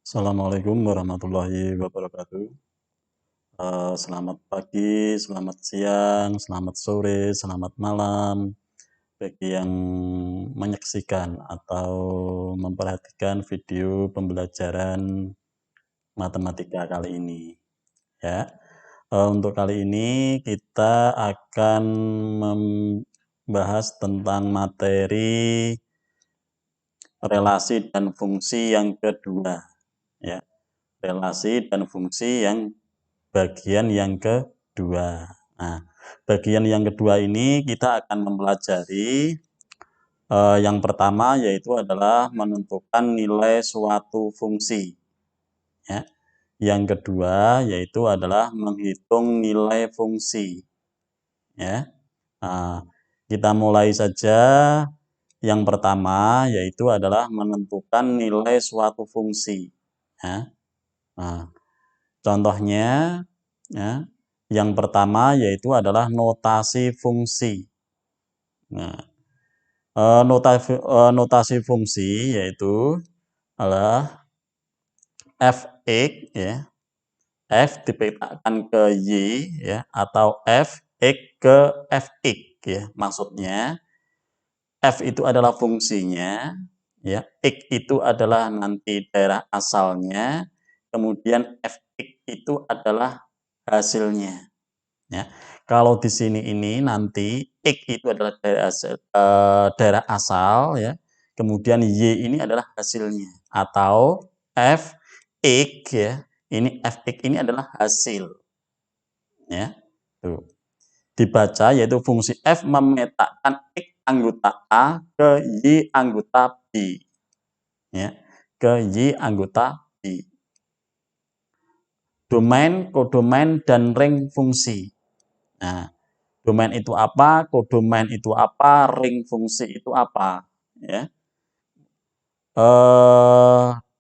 Assalamualaikum warahmatullahi wabarakatuh. Selamat pagi, selamat siang, selamat sore, selamat malam bagi yang menyaksikan atau memperhatikan video pembelajaran matematika kali ini, ya. Untuk kali ini kita akan membahas tentang materi relasi dan fungsi yang kedua, ya. Relasi dan fungsi yang bagian yang kedua. Nah, bagian yang kedua ini kita akan mempelajari yang pertama yaitu adalah menentukan nilai suatu fungsi. Ya. Yang kedua yaitu adalah menghitung nilai fungsi. Ya. Nah, kita mulai saja. Yang pertama yaitu adalah menentukan nilai suatu fungsi. Ya. Nah, contohnya, ya, yang pertama yaitu adalah notasi fungsi. Nah, notasi fungsi yaitu adalah fx, ya, f dipetakan ke y, ya, atau fx ke fx, ya. Maksudnya f itu adalah fungsinya, ya, x itu adalah nanti daerah asalnya, kemudian fx itu adalah hasilnya. Ya. Kalau di sini ini nanti x itu adalah daerah asal, ya. Kemudian y ini adalah hasilnya, atau fx, ya. Ini fx ini adalah hasil. Ya. Tuh. Dibaca yaitu fungsi f memetakan x anggota A ke y anggota B. Ya. Ke y anggota B. Domain, kodomain, dan ring fungsi. Nah, domain itu apa, kodomain itu apa, ring fungsi itu apa, ya.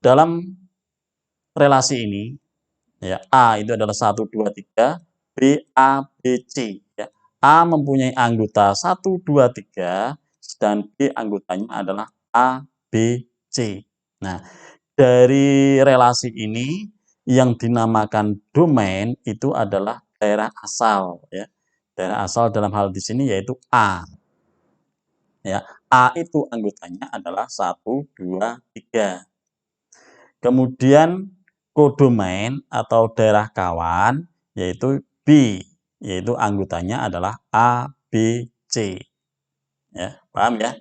Dalam relasi ini, ya, A itu adalah 1, 2, 3, B, A, B, C, ya. A mempunyai anggota 1, 2, 3, dan B anggotanya adalah A, B, C. Nah, dari relasi ini yang dinamakan domain itu adalah daerah asal, ya. Daerah asal dalam hal di sini yaitu A. Ya, A itu anggotanya adalah 1, 2, 3. Kemudian kodomain atau daerah kawan yaitu B, yaitu anggotanya adalah A, B, C. Ya, paham ya?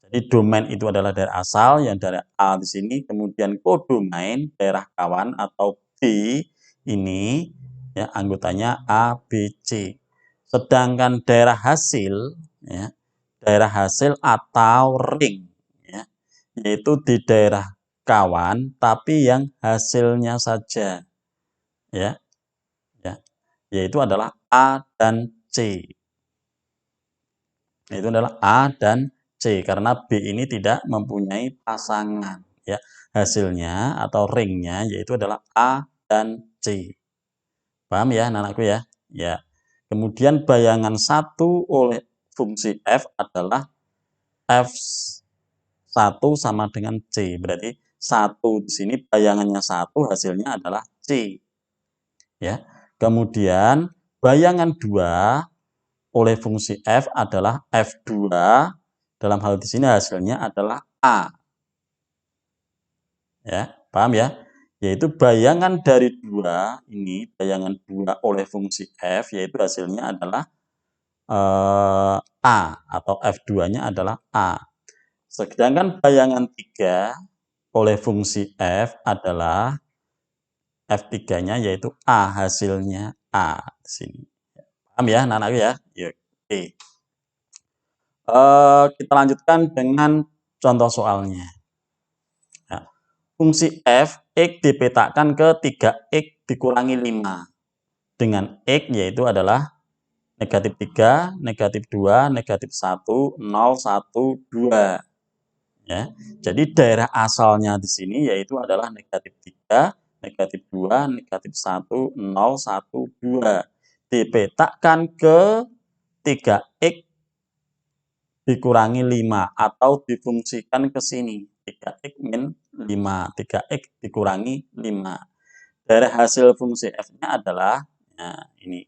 Jadi domain itu adalah daerah asal yang daerah A di sini, kemudian kodomain daerah kawan atau B ini, ya, anggotanya A, B, C. Sedangkan daerah hasil, ya, daerah hasil atau ring, ya, yaitu di daerah kawan tapi yang hasilnya saja, ya, ya, yaitu adalah A dan C. Itu adalah A dan C karena B ini tidak mempunyai pasangan, ya. Hasilnya atau ringnya yaitu adalah A dan C. Paham ya anak-anakku, ya? Ya. Kemudian bayangan 1 oleh fungsi f adalah f1 sama dengan C. Berarti 1 di sini bayangannya 1, hasilnya adalah C. Ya. Kemudian bayangan 2 oleh fungsi f adalah f2, dalam hal di sini hasilnya adalah A. Ya, paham ya? Yaitu bayangan dari 2 ini, bayangan 2 oleh fungsi f, yaitu hasilnya adalah A, atau f2-nya adalah A. Sedangkan bayangan 3 oleh fungsi f adalah f3-nya yaitu A, hasilnya A di sini. Paham ya anak-anakku, ya? Ya, oke. Kita lanjutkan dengan contoh soalnya. Ya. Fungsi f, x dipetakan ke 3x dikurangi 5. Dengan x yaitu adalah negatif 3, negatif 2, negatif 1, 0, 1, 2. Ya. Jadi daerah asalnya di sini yaitu adalah negatif 3, negatif 2, negatif 1, 0, 1, 2. Dipetakan ke 3x dikurangi 5 atau difungsikan ke sini. 3x min 5. 3x dikurangi 5. Dari hasil fungsi f-nya adalah, nah ini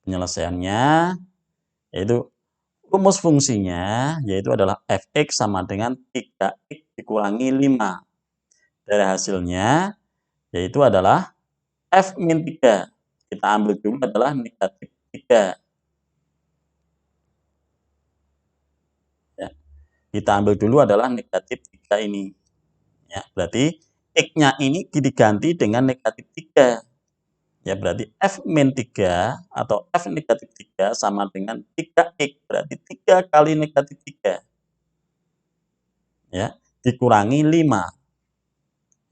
penyelesaiannya, yaitu rumus fungsinya yaitu adalah fx sama dengan 3x dikurangi 5. Dari hasilnya yaitu adalah f min 3. Kita ambil dulu adalah negatif 3. Ya. Kita ambil dulu adalah negatif 3 ini. Ya, berarti x-nya ini diganti dengan negatif 3. Ya, berarti f min 3 atau f negatif 3 sama dengan 3x. Berarti 3 kali negatif 3. Ya, dikurangi 5.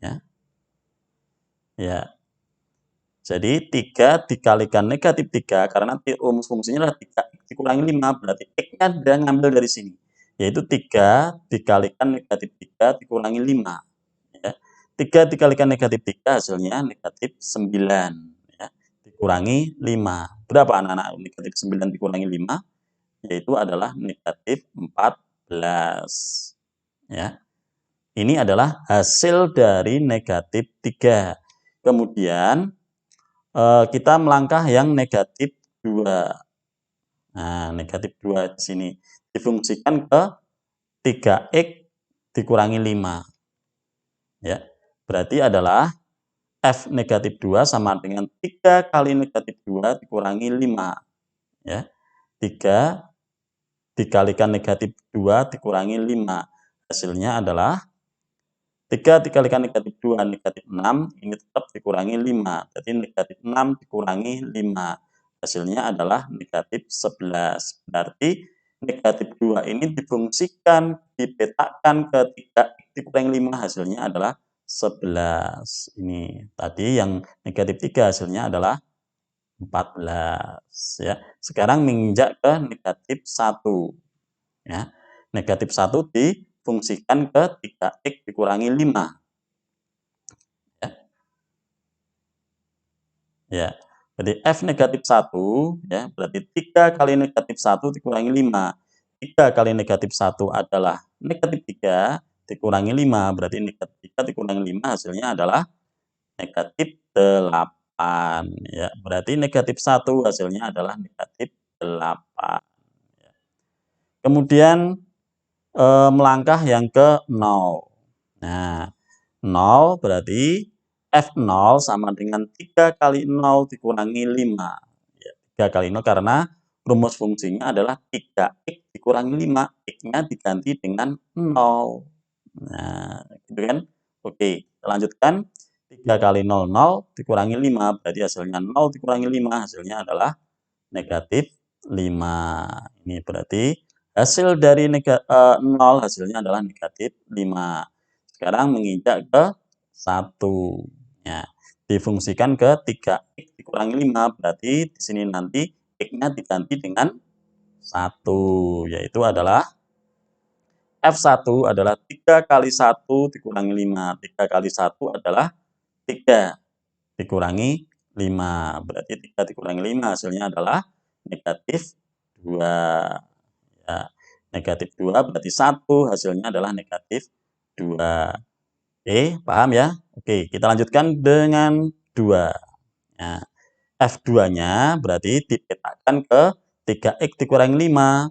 Ya. Ya. Jadi 3 dikalikan negatif 3 karena rumus fungsinya adalah 3x dikurangi 5. Berarti x-nya dia ngambil dari sini. Yaitu 3 dikalikan negatif 3 dikurangi 5. Ya. 3 dikalikan negatif 3 hasilnya negatif 9. Ya. Dikurangi 5. Berapa anak-anak negatif 9 dikurangi 5? Yaitu adalah negatif 14. Ya. Ini adalah hasil dari negatif 3. Kemudian kita melangkah yang negatif 2. Nah, negatif 2 di sini difungsikan ke 3x dikurangi 5. Ya, berarti adalah f negatif 2 sama dengan 3 kali negatif 2 dikurangi 5. Ya, 3 dikalikan negatif 2 dikurangi 5. Hasilnya adalah 3 dikalikan negatif 2, negatif 6, ini tetap dikurangi 5. Jadi negatif 6 dikurangi 5. Hasilnya adalah negatif 11. Berarti negatif 2 ini difungsikan, dipetakan ke 3x dikurangi 5, hasilnya adalah 11. Ini tadi yang negatif 3 hasilnya adalah 14. Ya. Sekarang menginjak ke negatif 1. Ya. Negatif 1 difungsikan ke 3x dikurangi 5. Ya. Ya. Jadi f negatif 1, ya, berarti 3 kali negatif 1 dikurangi 5. 3 kali negatif 1 adalah negatif 3 dikurangi 5. Berarti negatif 3 dikurangi 5 hasilnya adalah negatif 8. Ya. Berarti negatif 1 hasilnya adalah negatif 8. Ya. Kemudian melangkah yang ke 0. Nah, 0 berarti f0 sama dengan 3 kali 0 dikurangi 5. Ya, 3 kali 0 karena rumus fungsinya adalah 3x dikurangi 5. X-nya diganti dengan 0. Nah, gitu kan? Oke, kita lanjutkan. 3 kali 0, 0 dikurangi 5. Berarti hasilnya 0 dikurangi 5. Hasilnya adalah negatif 5. Ini berarti hasil dari 0 hasilnya adalah negatif 5. Sekarang menginjak ke 1. Ya, difungsikan ke 3x dikurangi 5. Berarti di sini nanti x-nya diganti dengan 1. Yaitu adalah F1 adalah 3 kali 1 dikurangi 5. 3 kali 1 adalah 3 dikurangi 5. Berarti 3 dikurangi 5 hasilnya adalah negatif 2. Ya, negatif 2 berarti 1 hasilnya adalah negatif 2. Oke, paham ya? Oke, kita lanjutkan dengan 2. Nah, F2-nya berarti dipetakan ke 3x dikurangi 5.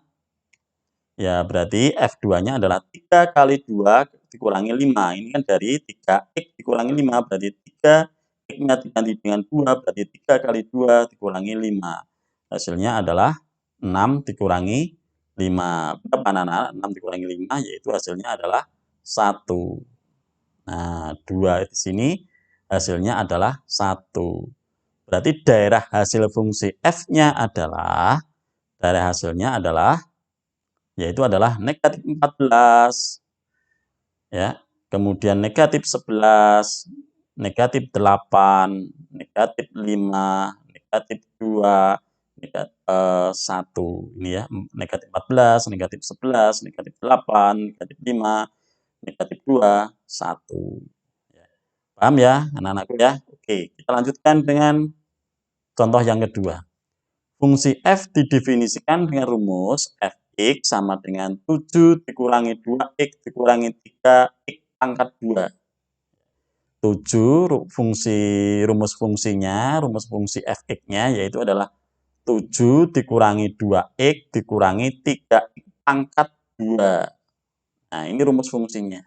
Ya, berarti F2-nya adalah 3 kali 2 dikurangi 5. Ini kan dari 3x dikurangi 5, berarti 3 x-nya diganti dengan 2, berarti 3 kali 2 dikurangi 5. Hasilnya adalah 6 dikurangi 5. Berapa anak-anak? 6 dikurangi 5, yaitu hasilnya adalah 1. Nah, 2 di sini hasilnya adalah 1. Berarti daerah hasil fungsi f-nya adalah, daerah hasilnya adalah, yaitu adalah negatif 14. Ya, kemudian negatif 11, negatif 8, negatif 5, negatif 2, negatif 1. Ini ya, negatif 14, negatif 11, negatif 8, negatif 5, negatif 2, 1. Ya. Paham ya anak-anakku ya? Oke, kita lanjutkan dengan contoh yang kedua. Fungsi f didefinisikan dengan rumus f fx sama dengan 7 dikurangi 2x dikurangi 3x pangkat 2. 7 rumus fungsi fx-nya yaitu adalah 7 dikurangi 2x dikurangi 3x pangkat 2. Nah, ini rumus fungsinya.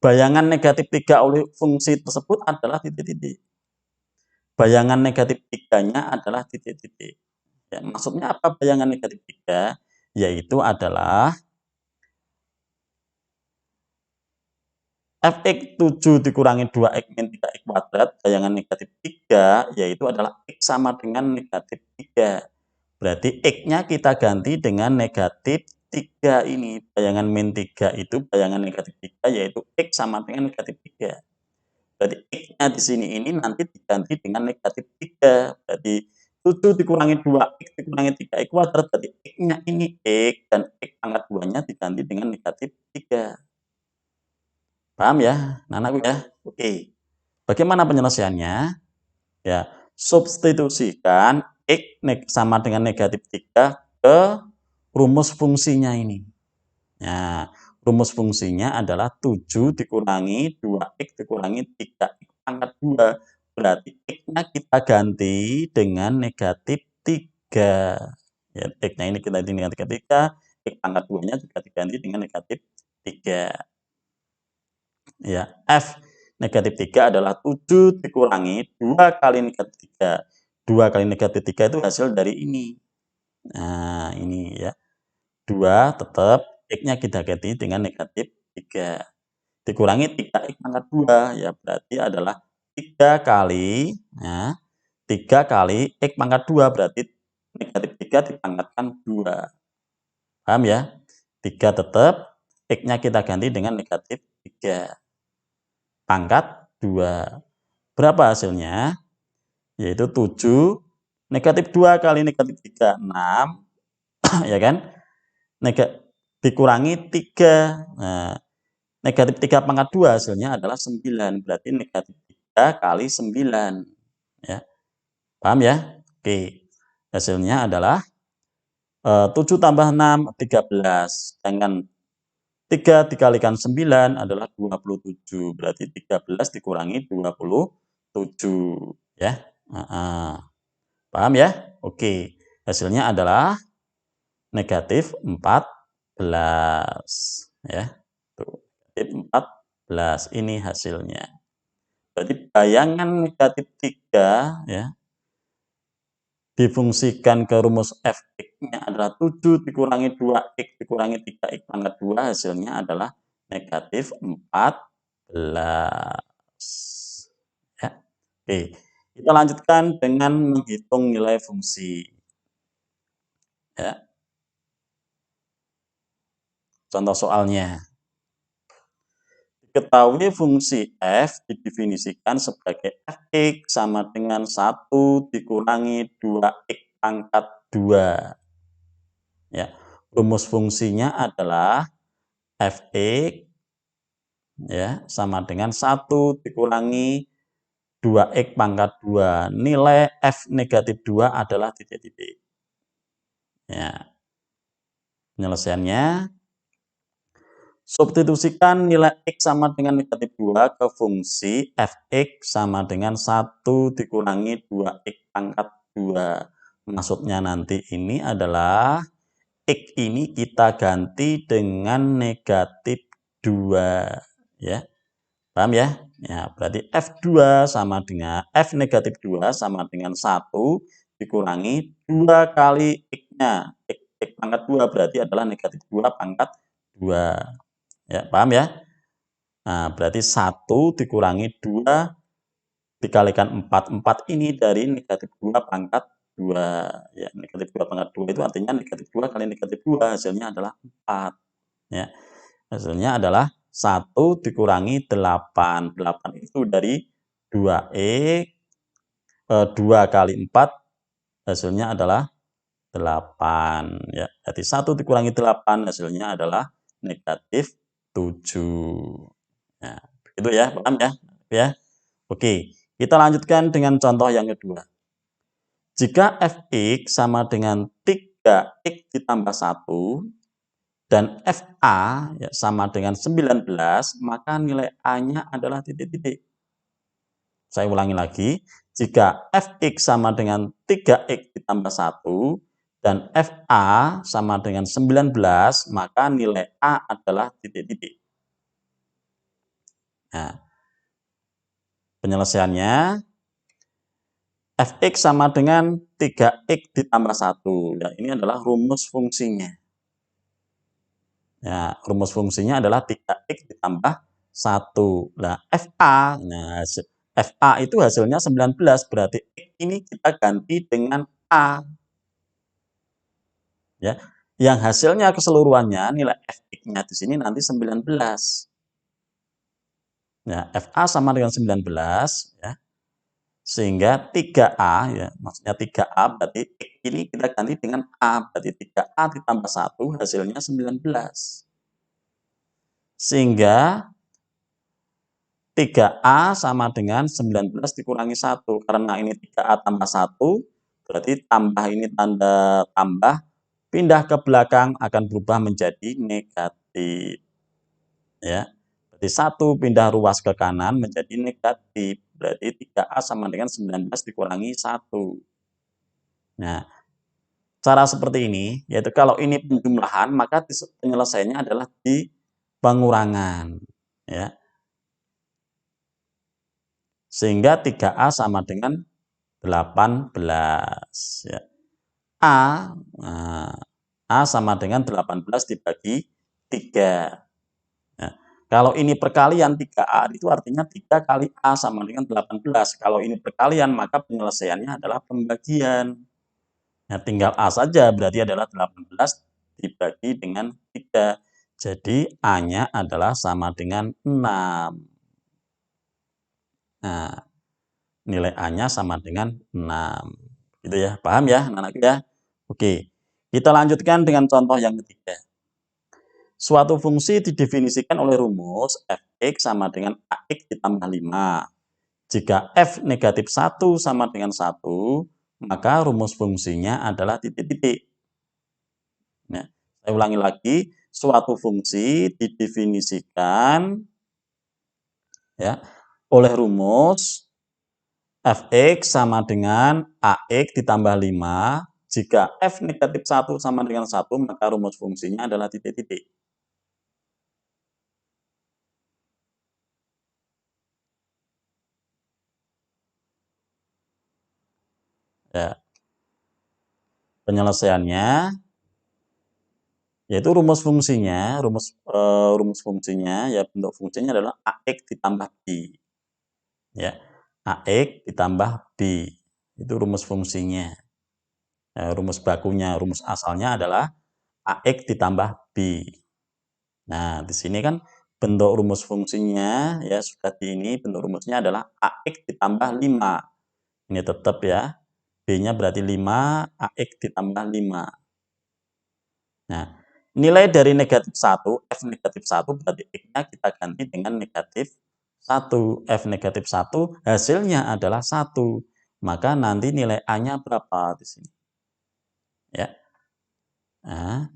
Bayangan negatif 3 oleh fungsi tersebut adalah titik-titik. Bayangan negatif 3-nya adalah titik-titik. Ya, maksudnya apa bayangan negatif 3? Yaitu adalah fx 7 dikurangi 2x min 3x kuadrat, bayangan negatif 3, yaitu adalah x sama dengan negatif 3. Berarti x-nya kita ganti dengan negatif 3 ini. Bayangan min 3 itu bayangan negatif 3, yaitu x sama dengan negatif 3. Berarti x-nya di sini ini nanti diganti dengan negatif 3. Berarti 7 dikurangi 2x dikurangi 3x kuadrat, berarti x-nya ini x, dan x pangkat 2-nya diganti dengan negatif 3. Paham ya, anak-anakku ya? Oke. Bagaimana penyelesaiannya? Ya, substitusikan x sama dengan negatif 3 ke rumus fungsinya ini. Nah, rumus fungsinya adalah 7 dikurangi 2x dikurangi 3x pangkat 2. Berarti x-nya kita ganti dengan negatif 3. Ya, x-nya ini kita ganti dengan negatif 3, x pangkat 2-nya juga diganti dengan negatif 3. Ya, f negatif 3 adalah 7 dikurangi 2 kali negatif 3. 2 kali negatif 3 itu hasil dari ini. Nah, ini ya. 2 tetap x-nya kita ganti dengan negatif 3. Dikurangi 3x pangkat 2, ya berarti adalah 3 kali, ya, 3 kali x pangkat 2, berarti negatif 3 dipangkatkan 2. Paham ya? 3 tetap, x-nya kita ganti dengan negatif 3. Pangkat 2. Berapa hasilnya? Yaitu 7, negatif 2 kali negatif 3, 6, ya kan? Dikurangi 3. Nah, negatif 3 pangkat 2 hasilnya adalah 9. Berarti negatif 3 kali 9. Ya. Paham ya? Oke. Hasilnya adalah 7 tambah 6, 13. Sedangkan 3 dikalikan 9 adalah 27. Berarti 13 dikurangi 27. Ya. Paham ya? Oke. Hasilnya adalah negatif 14. Ya. Tuh. Negatif 14. Ini hasilnya. Berarti bayangan negatif 3 ya, difungsikan ke rumus fx-nya adalah 7 dikurangi 2x dikurangi 3x pangkat 2, hasilnya adalah negatif 14. Ya. Oke, kita lanjutkan dengan menghitung nilai fungsi. Ya. Contoh soalnya. Ketahui fungsi f didefinisikan sebagai fx sama dengan 1 dikurangi 2x pangkat 2. Ya, rumus fungsinya adalah fx ya sama dengan 1 dikurangi 2x pangkat 2. Nilai f negatif 2 adalah titik-titik. Ya. Penyelesaiannya, substitusikan nilai x sama dengan negatif 2 ke fungsi fx sama dengan 1 dikurangi 2x pangkat 2. Maksudnya nanti ini adalah x ini kita ganti dengan negatif 2. Ya. Paham ya? Ya, berarti F2 sama dengan F negatif 2 sama dengan 1 dikurangi 2 kali X-nya. X pangkat 2 berarti adalah negatif 2 pangkat 2. Ya, paham ya? Nah, berarti 1 dikurangi 2 dikalikan 4. 4 ini dari negatif 2 pangkat 2. Ya, negatif 2 pangkat 2 itu artinya negatif 2 kali negatif 2 hasilnya adalah 4. Ya. Hasilnya adalah 1 dikurangi 8. 8 itu dari 2x, 2 kali 4 hasilnya adalah 8. Ya, jadi 1 dikurangi 8 hasilnya adalah negatif 7. Nah, begitu ya, paham ya? Ya. Oke, kita lanjutkan dengan contoh yang kedua. Jika fx sama dengan 3 3X ditambah 1 dan FA ya, sama dengan 19, maka nilai A-nya adalah titik-titik. Saya ulangi lagi, jika Fx sama dengan 3X ditambah 1 dan Fa sama dengan 19, maka nilai A adalah titik-titik. Nah, penyelesaiannya Fx sama dengan 3X ditambah 1. Ya, ini adalah rumus fungsinya. Ya, rumus fungsinya adalah 3X ditambah 1. Nah, FA itu hasilnya 19, berarti X ini kita ganti dengan A. Ya, yang hasilnya keseluruhannya nilai Fx-nya di sini nanti 19. Ya, FA sama dengan 19 ya. Sehingga 3A ya, maksudnya 3A berarti X ini kita ganti dengan A, berarti 3A ditambah 1 hasilnya 19. Sehingga 3A sama dengan 19 dikurangi 1. Karena ini 3A tambah 1, berarti tambah ini tanda tambah, pindah ke belakang akan berubah menjadi negatif. Ya, berarti 1 pindah ruas ke kanan menjadi negatif. Berarti 3A sama dengan 19 dikurangi 1. Nah, cara seperti ini, yaitu kalau ini penjumlahan, maka penyelesaiannya adalah di pengurangan. Ya. Sehingga 3A sama dengan 18. Ya. A sama dengan 18 dibagi 3. Nah, kalau ini perkalian 3A itu artinya 3 kali A sama dengan 18. Kalau ini perkalian maka penyelesaiannya adalah pembagian. Nah, tinggal A saja berarti adalah 18 dibagi dengan 3. Jadi A-nya adalah sama dengan 6. Nah, nilai A-nya sama dengan 6. Gitu ya, paham ya anak-anak ya? Oke, kita lanjutkan dengan contoh yang ketiga. Suatu fungsi didefinisikan oleh rumus Fx sama dengan Ax ditambah 5. Jika F negatif 1 sama dengan 1, maka rumus fungsinya adalah titik-titik. Nah, saya ulangi lagi, suatu fungsi didefinisikan ya, oleh rumus Fx sama dengan Ax ditambah 5. Jika F negatif 1 sama dengan 1, maka rumus fungsinya adalah titik-titik. Ya. Penyelesaiannya yaitu rumus fungsinya, rumus fungsinya ya, bentuk fungsinya adalah Ax ditambah B. Ya. Ax ditambah B. Itu rumus fungsinya. Rumus bakunya, rumus asalnya adalah Ax ditambah B. Nah, di sini kan bentuk rumus fungsinya ya sudah di ini, bentuk rumusnya adalah Ax ditambah 5. Ini tetap ya. B-nya berarti 5, Ax ditambah 5. Nah, nilai dari negatif 1, F negatif 1 berarti X-nya kita ganti dengan negatif 1. F negatif 1 hasilnya adalah 1. Maka nanti nilai A-nya berapa di sini? Ya. Nah,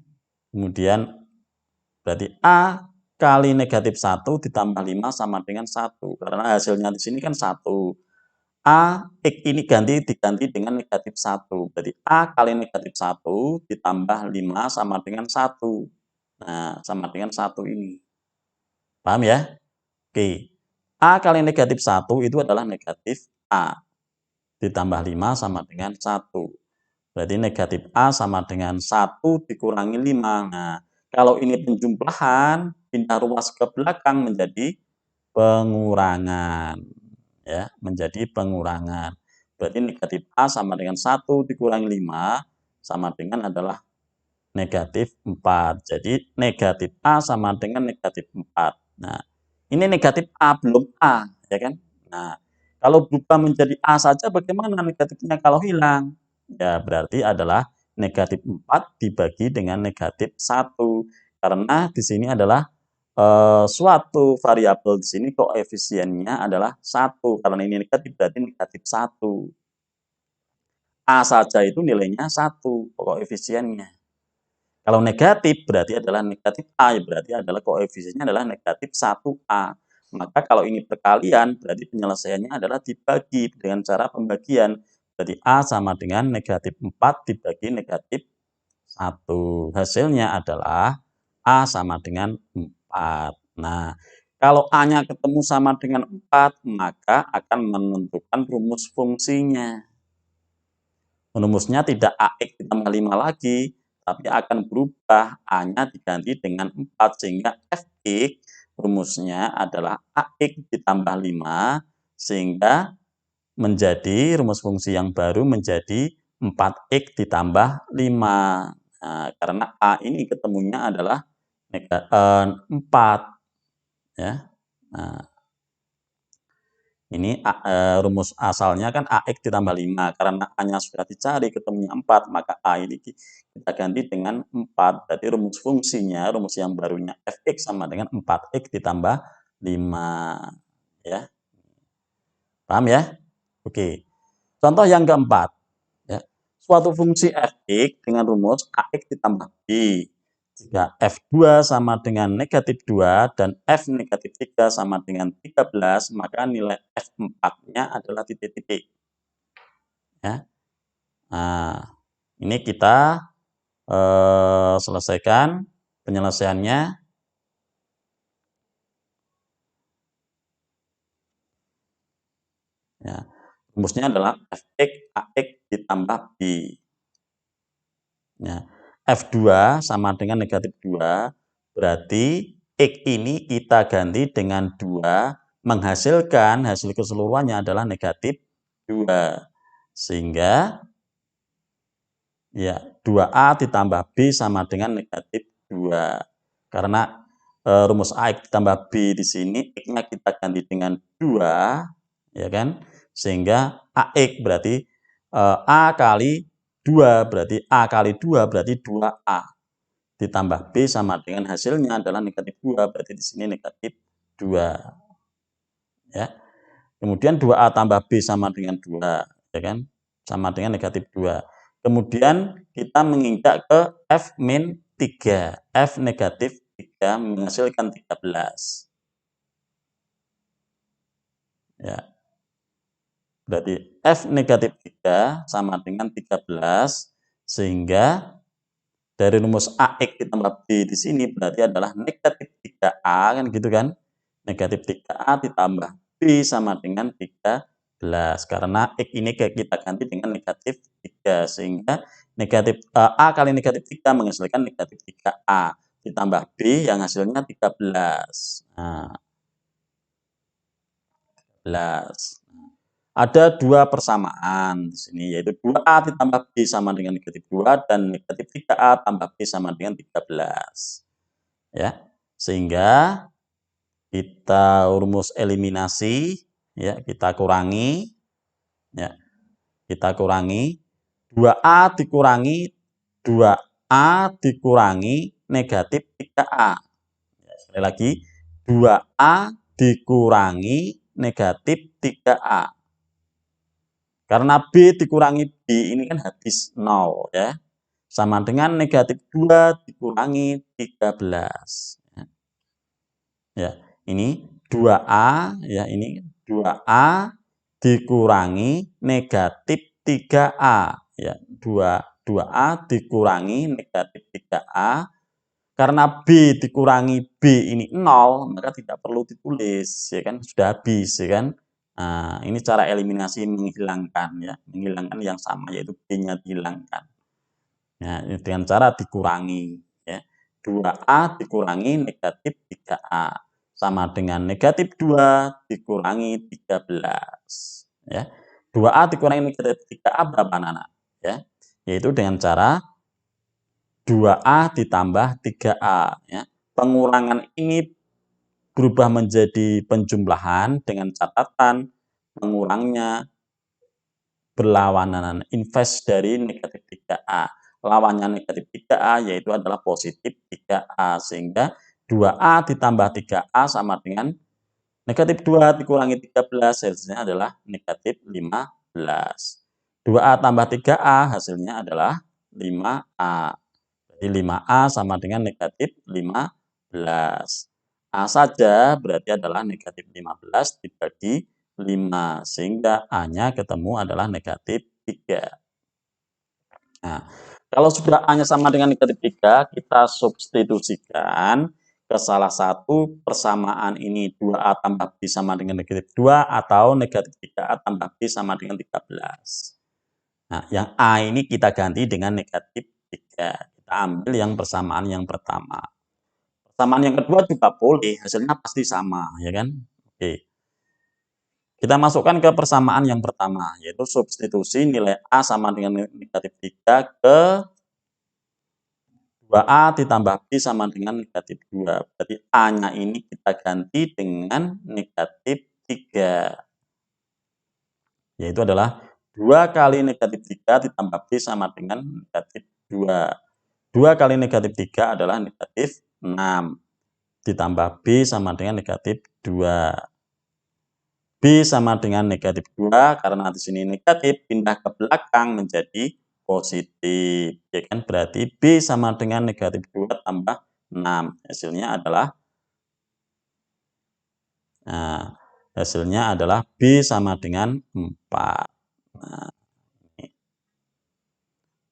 kemudian berarti A kali negatif 1 ditambah 5 sama dengan 1. Karena hasilnya di sini kan 1. A, X ini diganti dengan negatif 1. Berarti A kali negatif 1 ditambah 5 sama dengan 1. Nah, sama dengan 1 ini. Paham ya? Oke. A kali negatif 1 itu adalah negatif A. Ditambah 5 sama dengan 1. Berarti negatif A sama dengan 1 dikurangi 5. Nah, kalau ini penjumlahan, pindah ruas ke belakang menjadi pengurangan. Ya, menjadi pengurangan. Berarti negatif A sama dengan 1 dikurangi 5 sama dengan adalah negatif 4. Jadi negatif A sama dengan negatif 4. Nah, ini negatif A belum A, ya kan? Nah, kalau berubah menjadi A saja bagaimana negatifnya kalau hilang? Ya, berarti adalah negatif 4 dibagi dengan negatif 1. Karena di sini adalah suatu variabel di sini koefisiennya adalah 1. Karena ini negatif berarti negatif 1. A saja itu nilainya 1 koefisiennya. Kalau negatif berarti adalah negatif A, ya berarti adalah koefisiennya adalah negatif 1A. Maka kalau ini perkalian berarti penyelesaiannya adalah dibagi dengan cara pembagian. Berarti A sama dengan negatif 4 dibagi negatif 1. Hasilnya adalah A sama dengan 4. Nah, kalau A-nya ketemu sama dengan 4, maka akan menentukan rumus fungsinya. Rumusnya tidak AX ditambah 5 lagi, tapi akan berubah. A-nya diganti dengan 4, sehingga Fx rumusnya adalah AX ditambah 5, sehingga menjadi rumus fungsi yang baru menjadi 4x ditambah 5. Nah, karena A ini ketemunya adalah 4. Ya. Nah, ini rumus asalnya kan AX ditambah 5. Karena A-nya sudah dicari ketemunya 4, maka A ini kita ganti dengan 4. Berarti rumus fungsinya, rumus yang barunya Fx sama dengan 4x ditambah 5. Ya. Paham ya? Oke. Contoh yang keempat. Ya. Suatu fungsi Fx dengan rumus Ax ditambah B. Jika F2 sama dengan negatif 2 dan F negatif 3 sama dengan 13, maka nilai F4-nya adalah titik-titik. Ya. Nah, ini kita selesaikan penyelesaiannya. Ya. Rumusnya adalah Fx Ax ditambah B. Ya. F2 sama dengan negatif 2, berarti X ini kita ganti dengan 2, menghasilkan hasil keseluruhannya adalah negatif 2. Sehingga ya 2A ditambah B sama dengan negatif 2. Karena rumus AX ditambah B di sini, X-nya kita ganti dengan 2, ya kan? Sehingga AX berarti A kali 2 berarti A kali 2 berarti 2A. Ditambah B sama dengan hasilnya adalah negatif 2, berarti di sini negatif 2. Ya. Kemudian 2A tambah B sama dengan 2, ya kan? Sama dengan negatif 2. Kemudian kita menginjak ke F-3. F negatif 3 menghasilkan 13. Ya. Berarti F negatif 3 sama dengan 13, sehingga dari rumus AX ditambah B di sini berarti adalah negatif 3A, kan gitu kan? Negatif 3A ditambah B sama dengan 13. Karena X ini kita ganti dengan negatif 3, sehingga negatif A kali negatif 3 menghasilkan negatif 3A. Ditambah B yang hasilnya 13. Nah, 13. Ada dua persamaan di sini, yaitu 2A ditambah B sama dengan negatif 2 dan negatif 3A tambah B sama dengan 13. Ya. Sehingga kita rumus eliminasi, ya, kita kurangi, ya. Kita kurangi 2A dikurangi 2A dikurangi negatif 3A. Ya, sekali lagi 2A dikurangi negatif 3A. Karena B dikurangi B ini kan habis 0, ya. Sama dengan negatif 2 dikurangi 13. Ya, ini 2A, ya, ini 2A dikurangi negatif 3A. Ya, 2A dikurangi negatif 3A. Karena B dikurangi B ini 0, maka tidak perlu ditulis, ya kan, sudah habis, ya kan. Nah, ini cara eliminasi menghilangkan, ya, menghilangkan yang sama, yaitu B-nya dihilangkan. Ya, dengan cara dikurangi, ya. 2A dikurangi negatif 3A sama dengan negatif 2 dikurangi 13, ya. 2A dikurangi negatif 3A berapa, anak-anak? Ya, yaitu dengan cara 2A ditambah 3A, ya. Pengurangan ini berubah menjadi penjumlahan dengan catatan mengurangnya berlawanan inverse dari negatif 3A. Lawannya negatif 3A yaitu adalah positif 3A, sehingga 2A ditambah 3A sama dengan negatif 2 dikurangi 13, hasilnya adalah negatif 15. 2A tambah 3A hasilnya adalah 5A. Jadi 5A sama dengan negatif 15. A saja berarti adalah negatif 15 dibagi 5. Sehingga A-nya ketemu adalah negatif 3. Nah, kalau sudah A-nya sama dengan negatif 3, kita substitusikan ke salah satu persamaan ini 2A tambah B sama dengan negatif 2 atau negatif 3A tambah B sama dengan 13. Nah, yang A ini kita ganti dengan negatif 3. Kita ambil yang persamaan yang pertama. Persamaan yang kedua juga boleh, hasilnya pasti sama, ya kan? Oke. Kita masukkan ke persamaan yang pertama, yaitu substitusi nilai A sama dengan negatif 3 ke 2A ditambah B sama dengan negatif 2. Berarti A-nya ini kita ganti dengan negatif 3. Yaitu adalah 2 kali negatif 3 ditambah B sama dengan negatif 2. 2 kali negatif 3 adalah negatif 6. Ditambah B sama dengan negatif 2. B sama dengan negatif 2, karena di sini negatif, pindah ke belakang menjadi positif. Ya kan? Berarti B sama dengan negatif 2 tambah 6. Hasilnya adalah B sama dengan 4. Nah,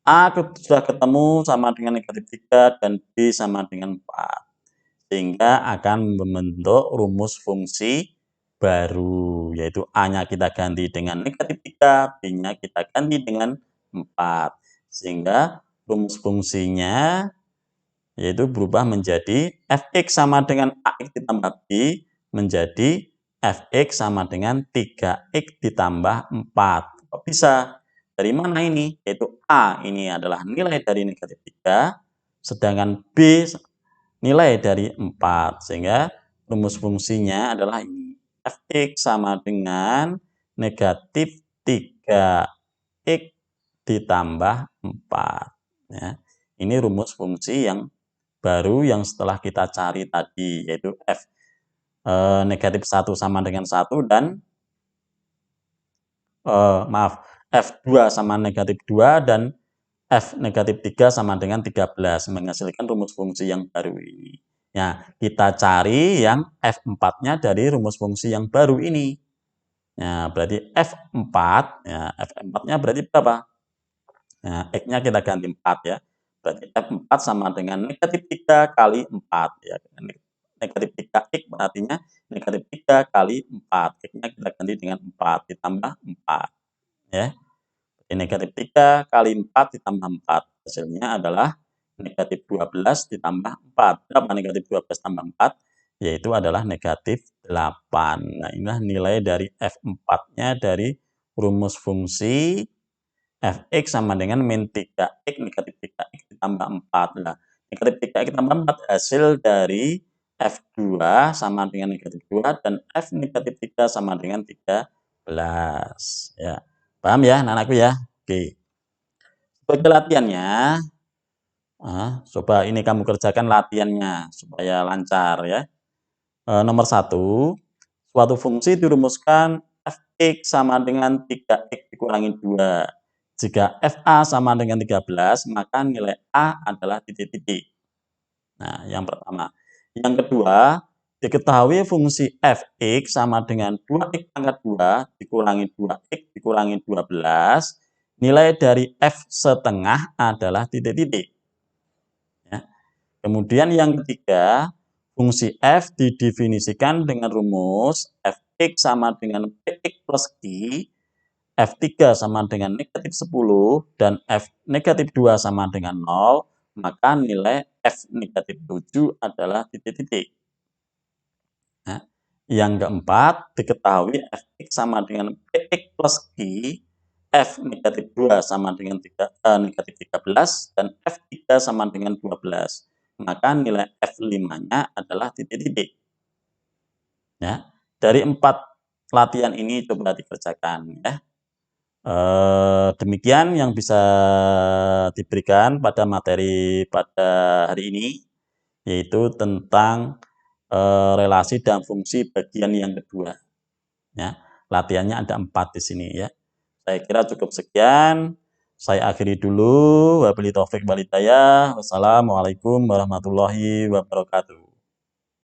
A sudah ketemu sama dengan negatif 3 dan B sama dengan 4. Sehingga akan membentuk rumus fungsi baru, yaitu A-nya kita ganti dengan negatif 3, B-nya kita ganti dengan 4. Sehingga rumus fungsinya yaitu berubah menjadi fx sama dengan ax ditambah b menjadi fx sama dengan 3x ditambah 4. Kok bisa? Dari mana ini? Yaitu A ini adalah nilai dari negatif 3, sedangkan B nilai dari 4. Sehingga rumus fungsinya adalah ini. Fx sama dengan negatif 3x ditambah 4. Ya. Ini rumus fungsi yang baru yang setelah kita cari tadi, yaitu negatif 1 sama dengan 1 dan F2 sama negatif 2 dan F negatif 3 sama dengan 13, menghasilkan rumus fungsi yang baru ini. Nah, kita cari yang F4-nya dari rumus fungsi yang baru ini. Nah, berarti F4, ya, F4-nya berarti berapa? Nah, X-nya kita ganti 4 ya. Berarti F4 sama dengan negatif 3 kali 4. Ya. Negatif 3X berartinya negatif 3 kali 4. X-nya kita ganti dengan 4 ditambah 4. Ya. Jadi negatif 3 kali 4 ditambah 4. Hasilnya adalah negatif 12 ditambah 4. Berapa negatif 12 tambah 4? Yaitu adalah negatif 8. Nah, inilah nilai dari F4-nya dari rumus fungsi Fx sama dengan min 3x negatif 3x ditambah 4. Nah, negatif 3x ditambah 4 hasil dari F2 sama dengan negatif 2 dan F negatif 3 sama dengan 13. Ya. Paham ya anak-anakku ya? Oke. Sebagai latihannya, coba ini kamu kerjakan latihannya supaya lancar ya. Nomor 1, suatu fungsi dirumuskan Fx sama dengan 3x dikurangi 2. Jika FA sama dengan 13, maka nilai A adalah titik-titik. Nah, yang pertama. Yang kedua, diketahui fungsi Fx sama dengan 2x pangkat 2 dikurangi 2x dikurangi 12. Nilai dari F setengah adalah titik-titik. Ya. Kemudian yang ketiga, fungsi F didefinisikan dengan rumus Fx sama dengan Px plus Q, F3 sama dengan negatif 10 dan F negatif 2 sama dengan 0, maka nilai F negatif 7 adalah titik-titik. Nah, yang keempat, diketahui Fx sama dengan Px plus Q, F negatif 2 sama dengan negatif 13 dan F3 sama dengan 12. Maka nilai F5-nya adalah titik-titik. Ya, dari 4 latihan ini coba dikerjakan ya. Demikian yang bisa diberikan pada materi pada hari ini, yaitu tentang relasi dan fungsi bagian yang kedua. Ya, latihannya ada 4 di sini ya. Saya kira cukup sekian. Saya akhiri dulu. Wabillahi taufik wal hidayah. Wassalamualaikum warahmatullahi wabarakatuh.